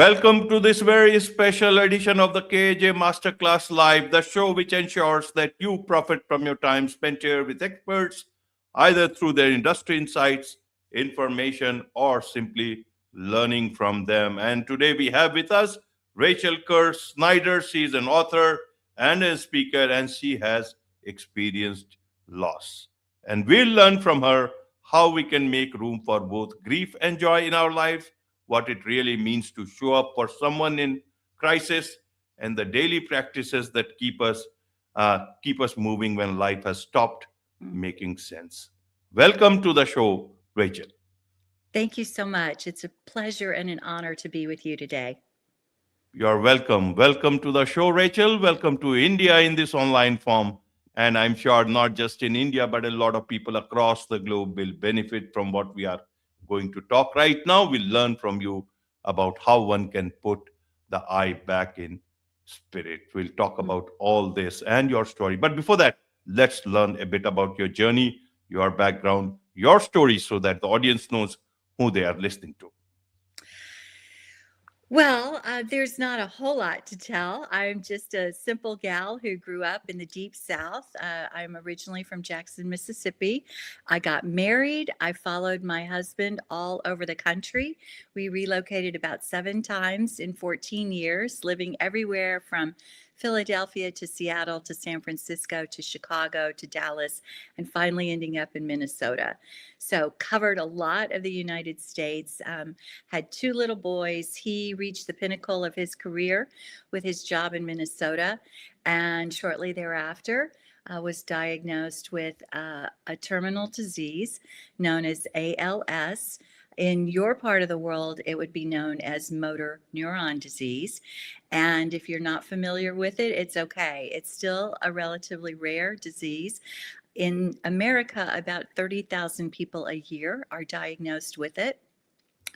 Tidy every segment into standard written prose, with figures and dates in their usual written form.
Welcome to this very special edition of the KJ Masterclass Live, the show which ensures that you profit from your time spent here with experts, either through their industry insights, information, or simply learning from them. And today we have with us Rachel Kerr Schneider. She is an author and a speaker, and she has experienced loss. And we'll learn from her how we can make room for both grief and joy in our lives, what it really means to show up for someone in crisis, and the daily practices that keep us moving when life has stopped making sense. Welcome to the show, Rachel. Thank you so much. It's a pleasure and an honor to be with you today. You're welcome. Welcome to the show, Rachel. Welcome to India in this online form. And I'm sure not just in India, but a lot of people across the globe will benefit from what we are going to talk right now. We'll learn from you about how one can put the eye back in spirit. We'll talk about all this and your story. But before that, let's learn a bit about your journey, your background, your story, so that the audience knows who they are listening to. Well, there's not a whole lot to tell. I'm just a simple gal who grew up in the deep South. I'm originally from Jackson, Mississippi. I got married. I followed my husband all over the country. We relocated about 7 times in 14 years, living everywhere from Philadelphia to Seattle to San Francisco to Chicago to Dallas, and finally ending up in Minnesota. So covered a lot of the United States, had 2 little boys. He reached the pinnacle of his career with his job in Minnesota, and shortly thereafter was diagnosed with a terminal disease known as ALS. In your part of the world, it would be known as motor neuron disease. And if you're not familiar with it, it's okay. It's still a relatively rare disease. In America, about 30,000 people a year are diagnosed with it.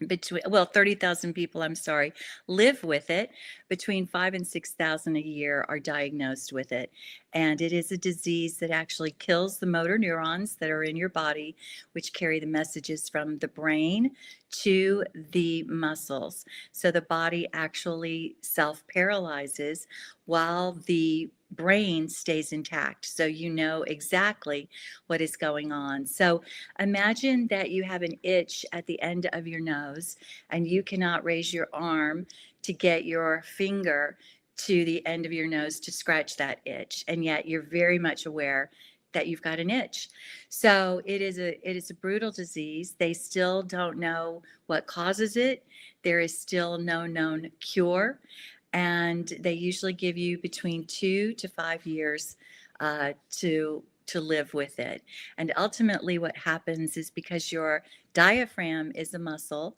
30,000 people, I'm sorry, live with it. Between 5 and 6,000 a year are diagnosed with it. And it is a disease that actually kills the motor neurons that are in your body, which carry the messages from the brain to the muscles. So the body actually self-paralyzes while the brain stays intact. So you know exactly what is going on. So imagine that you have an itch at the end of your nose and you cannot raise your arm to get your finger to the end of your nose to scratch that itch. And yet you're very much aware that you've got an itch. So it is a brutal disease. They still don't know what causes it. There is still no known cure. And they usually give you between 2 to 5 years to live with it. And ultimately, what happens is because your diaphragm is a muscle,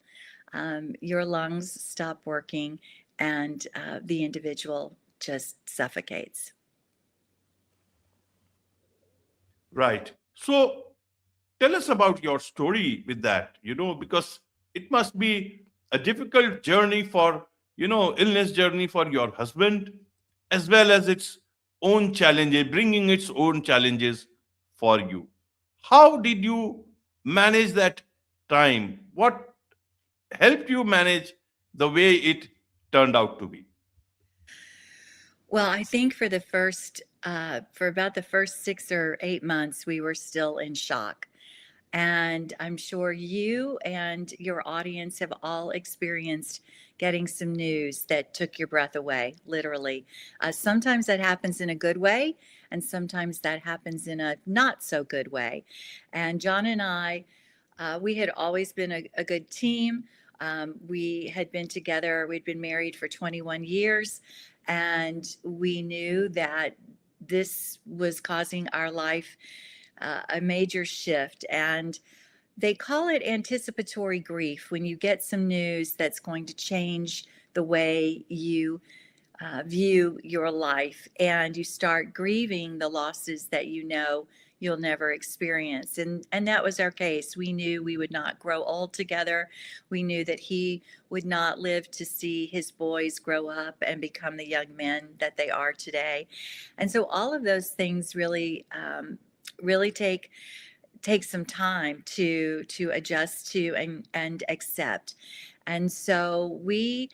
your lungs stop working, and the individual just suffocates. Right. So tell us about your story with that, because it must be a difficult journey for, illness journey for your husband, as well as its own challenges, bringing its own challenges for you. How did you manage that time? What helped you manage the way it turned out to be? Well, I think for about the first 6 or 8 months, we were still in shock. And I'm sure you and your audience have all experienced getting some news that took your breath away, literally. Sometimes that happens in a good way, and sometimes that happens in a not so good way. And John and I, we had always been a good team. We had been together, we'd been married for 21 years, and we knew that this was causing our life a major shift. And they call it anticipatory grief when you get some news that's going to change the way you view your life, and you start grieving the losses that you know you'll never experience. And that was our case. We knew we would not grow old together. We knew that he would not live to see his boys grow up and become the young men that they are today. And so all of those things really take some time to adjust to and accept. And so we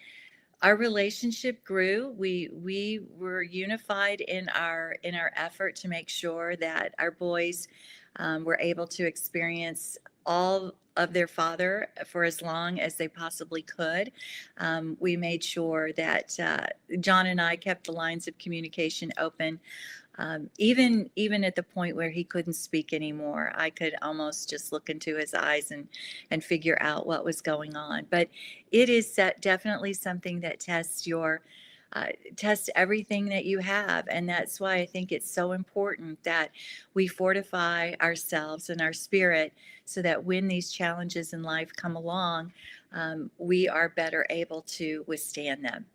our relationship grew. We were unified in our effort to make sure that our boys were able to experience all of their father for as long as they possibly could. We made sure that John and I kept the lines of communication open, even at the point where he couldn't speak anymore. I could almost just look into his eyes and figure out what was going on. But it is definitely something that tests everything that you have, and that's why I think it's so important that we fortify ourselves and our spirit so that when these challenges in life come along, we are better able to withstand them.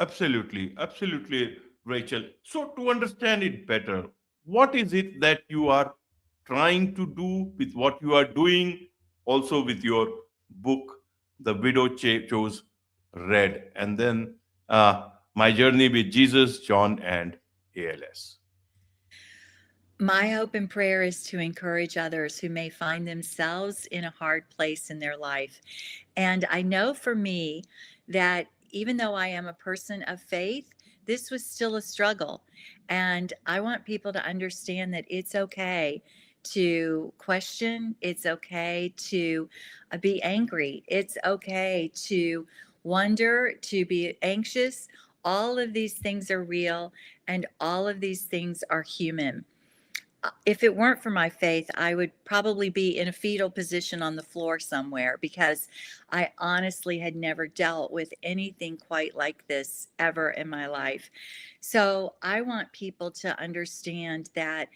Absolutely, absolutely, Rachel. So, to understand it better, what is it that you are trying to do with what you are doing, also with your book, The Widow Chose Red, and then My Journey with Jesus, John, and ALS? My hope and prayer is to encourage others who may find themselves in a hard place in their life. And I know for me that even though I am a person of faith, this was still a struggle. And I want people to understand that it's okay to question, it's okay to be angry, it's okay to wonder, to be anxious. All of these things are real and all of these things are human. If it weren't for my faith, I would probably be in a fetal position on the floor somewhere because I honestly had never dealt with anything quite like this ever in my life. So I want people to understand that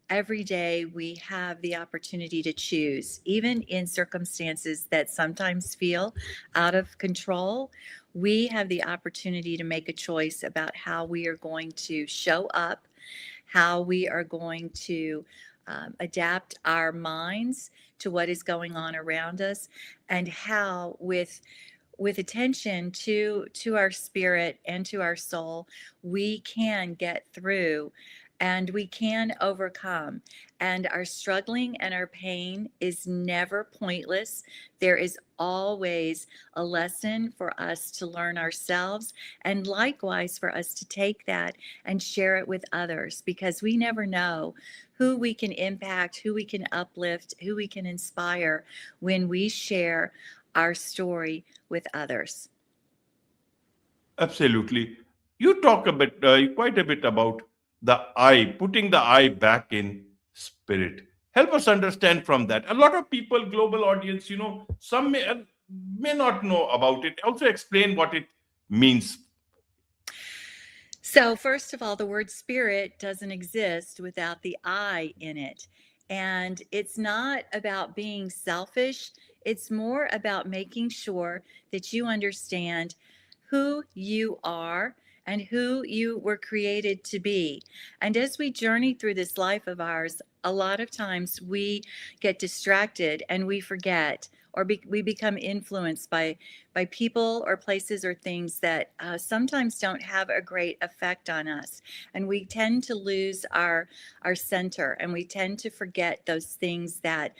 every day we have the opportunity to choose, even in circumstances that sometimes feel out of control. We have the opportunity to make a choice about how we are going to show up, how we are going to adapt our minds to what is going on around us, and how with attention to our spirit and to our soul, we can get through and we can overcome. And our struggling and our pain is never pointless. There is always a lesson for us to learn ourselves, and likewise for us to take that and share it with others, because we never know who we can impact, who we can uplift, who we can inspire when we share our story with others. Absolutely. You talk a bit, quite a bit about the I, putting the I back in spirit. Help us understand from that. A lot of people, global audience, some may not know about it. Also, explain what it means. So, first of all, the word spirit doesn't exist without the I in it. And it's not about being selfish, it's more about making sure that you understand who you are and who you were created to be. And as we journey through this life of ours, a lot of times we get distracted and we forget, or we become influenced by people or places or things that sometimes don't have a great effect on us, and we tend to lose our center, and we tend to forget those things that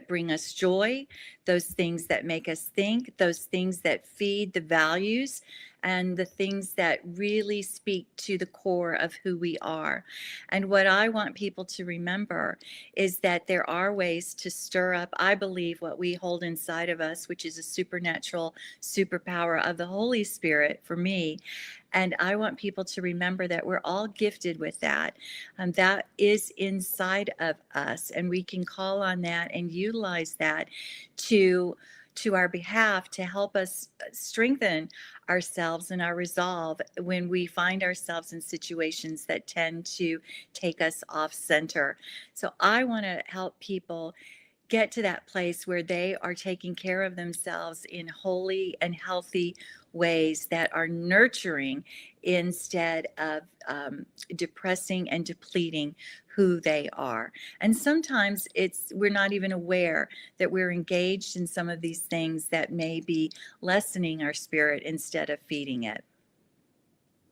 bring us joy, those things that make us think, those things that feed the values and the things that really speak to the core of who we are. And what I want people to remember is that there are ways to stir up, I believe, what we hold inside of us, which is a supernatural superpower of the Holy Spirit for me. And I want people to remember that we're all gifted with that. That is inside of us. And we can call on that and utilize that to our behalf to help us strengthen ourselves and our resolve when we find ourselves in situations that tend to take us off center. So I want to help people get to that place where they are taking care of themselves in holy and healthy ways that are nurturing instead of depressing and depleting who they are. And sometimes we're not even aware that we're engaged in some of these things that may be lessening our spirit instead of feeding it.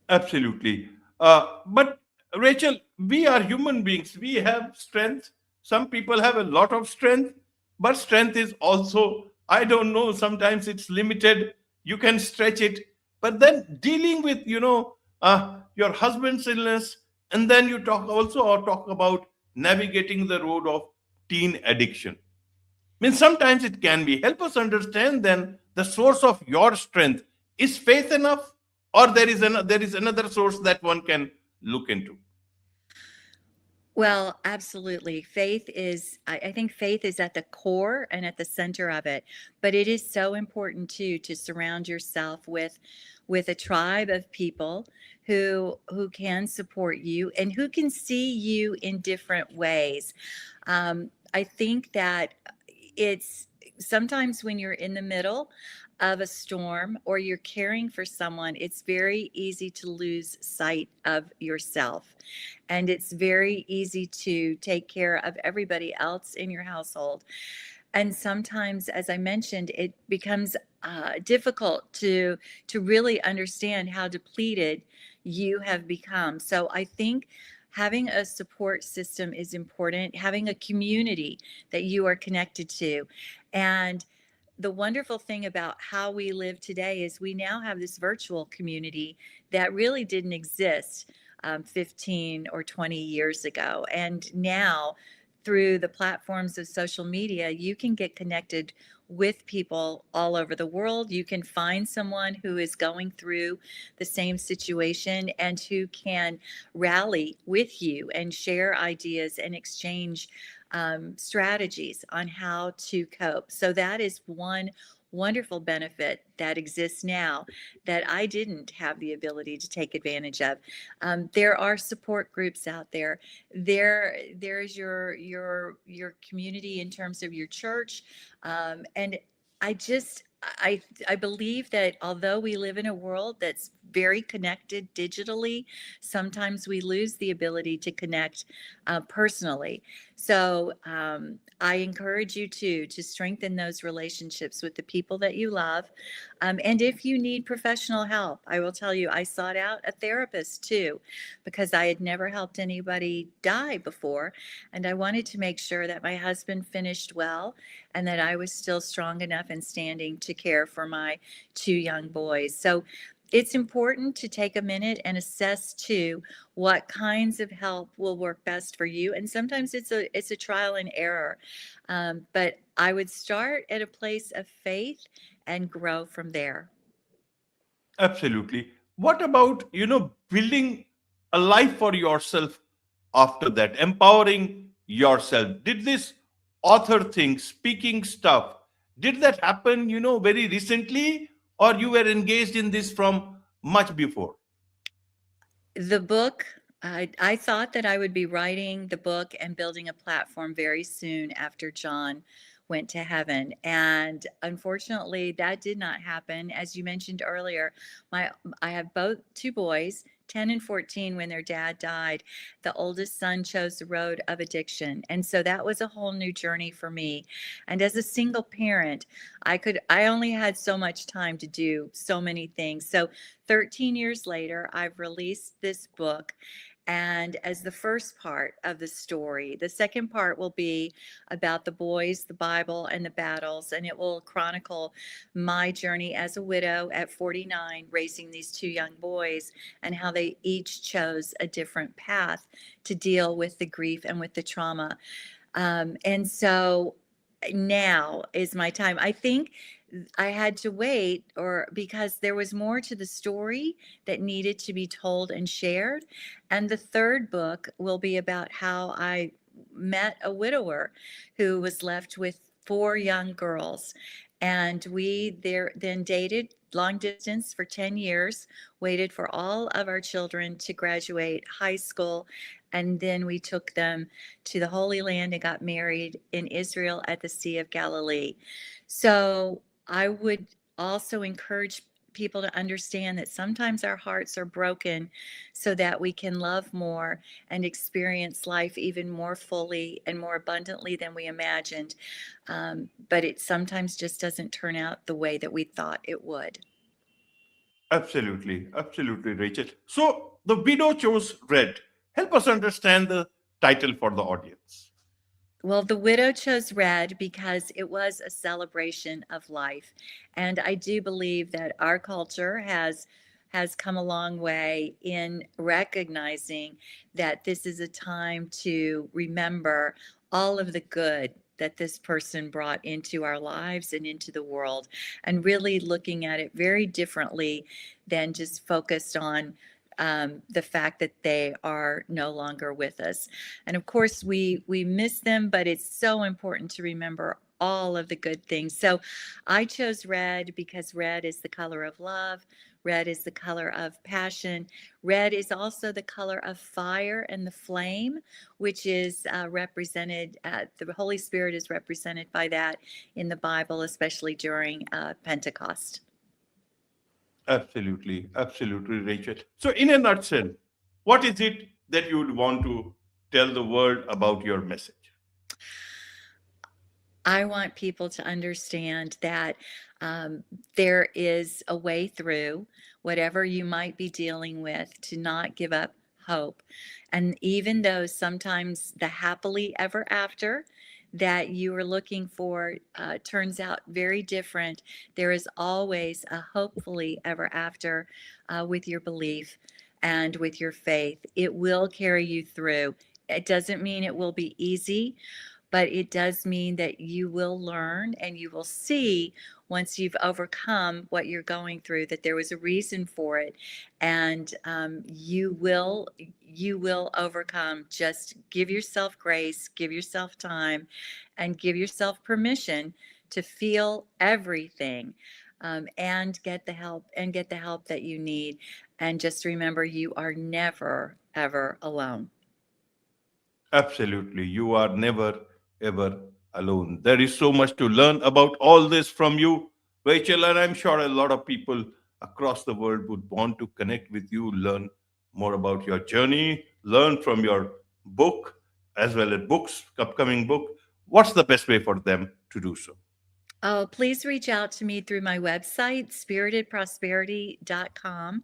Absolutely. But Rachel, we are human beings. We have strength. Some people have a lot of strength, but strength is also, I don't know, sometimes it's limited. you can stretch it. But then dealing with, your husband's illness, and then you talk also or talk about navigating the road of teen addiction. Means sometimes it can be. Help us understand then the source of your strength. Is faith enough, or there is another source that one can look into? Well, absolutely. I think faith is at the core and at the center of it. But it is so important too to surround yourself with a tribe of people who can support you and who can see you in different ways. I think that it's sometimes when you're in the middle of a storm or you're caring for someone, it's very easy to lose sight of yourself. And it's very easy to take care of everybody else in your household. And sometimes, as I mentioned, it becomes difficult to really understand how depleted you have become. So I think having a support system is important, having a community that you are connected to. And the wonderful thing about how we live today is we now have this virtual community that really didn't exist 15 or 20 years ago. And now, through the platforms of social media, you can get connected with people all over the world. You can find someone who is going through the same situation and who can rally with you and share ideas and exchange strategies on how to cope. So that is one wonderful benefit that exists now that I didn't have the ability to take advantage of. There are support groups out there. There's your community in terms of your church, and I just I believe that although we live in a world that's very connected digitally, sometimes we lose the ability to connect personally. So I encourage you to strengthen those relationships with the people that you love. And if you need professional help, I will tell you, I sought out a therapist too, because I had never helped anybody die before. And I wanted to make sure that my husband finished well and that I was still strong enough and standing to care for my two young boys. So it's important to take a minute and assess too what kinds of help will work best for you. And sometimes it's a trial and error. But I would start at a place of faith and grow from there. Absolutely. What about, building a life for yourself after that, empowering yourself? Did this author thing, speaking stuff, did that happen, very recently, or you were engaged in this from much before? The book, I thought that I would be writing the book and building a platform very soon after John went to heaven. And unfortunately, that did not happen. As you mentioned earlier, my I have both two boys, 10 and 14, when their dad died. The oldest son chose the road of addiction. And so that was a whole new journey for me. And as a single parent, I only had so much time to do so many things. So 13 years later, I've released this book. And as the first part of the story, the second part will be about the boys, the Bible, and the battles. And it will chronicle my journey as a widow at 49, raising these two young boys, and how they each chose a different path to deal with the grief and with the trauma. And so now is my time. I think I had to wait or because there was more to the story that needed to be told and shared. And the third book will be about how I met a widower who was left with four young girls. And we there then dated long distance for 10 years, waited for all of our children to graduate high school, and then we took them to the Holy Land and got married in Israel at the Sea of Galilee. So I would also encourage people to understand that sometimes our hearts are broken so that we can love more and experience life even more fully and more abundantly than we imagined. But it sometimes just doesn't turn out the way that we thought it would. Absolutely, absolutely, Rachel. So the widow chose red. Help us understand the title for the audience. Well, the widow chose red because it was a celebration of life. And I do believe that our culture has come a long way in recognizing that this is a time to remember all of the good that this person brought into our lives and into the world, and really looking at it very differently than just focused on the fact that they are no longer with us. And of course, we miss them, but it's so important to remember all of the good things. So I chose red because red is the color of love. Red is the color of passion. Red is also the color of fire and the flame, which is represented, the Holy Spirit is represented by that in the Bible, especially during Pentecost. Absolutely, absolutely, Rachel. So, in a nutshell, what is it that you would want to tell the world about your message? I want people to understand that um, there is a way through whatever you might be dealing with, to not give up hope. And even though sometimes the happily ever after that you are looking for turns out very different, there is always a hopefully ever after with your belief and with your faith. It will carry you through. It doesn't mean it will be easy, but it does mean that you will learn and you will see, once you've overcome what you're going through, that there was a reason for it. And you will overcome. Just give yourself grace, give yourself time, and give yourself permission to feel everything, and get the help that you need. And just remember, you are never ever alone. Absolutely. You are never, ever alone. There is so much to learn about all this from you, Rachel, and I'm sure a lot of people across the world would want to connect with you, learn more about your journey, learn from your book, as well as books, upcoming book. What's the best way for them to do so? Oh, please reach out to me through my website, spiritedprosperity.com.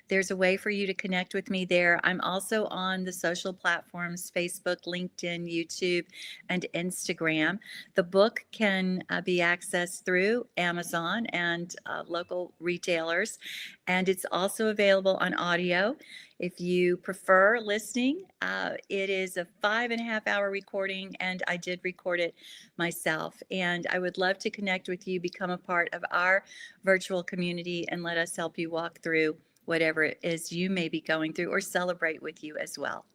There's a way for you to connect with me there. I'm also on the social platforms: Facebook, LinkedIn, YouTube, and Instagram. The book can be accessed through Amazon and local retailers, and it's also available on audio. If you prefer listening, it is a 5.5 hour recording, and I did record it myself. And I would love to connect with you, become a part of our virtual community, and let us help you walk through whatever it is you may be going through, or celebrate with you as well.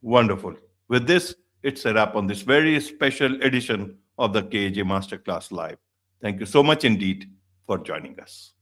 Wonderful. With this, it's a wrap on this very special edition of the KJ Masterclass Live. Thank you so much indeed for joining us.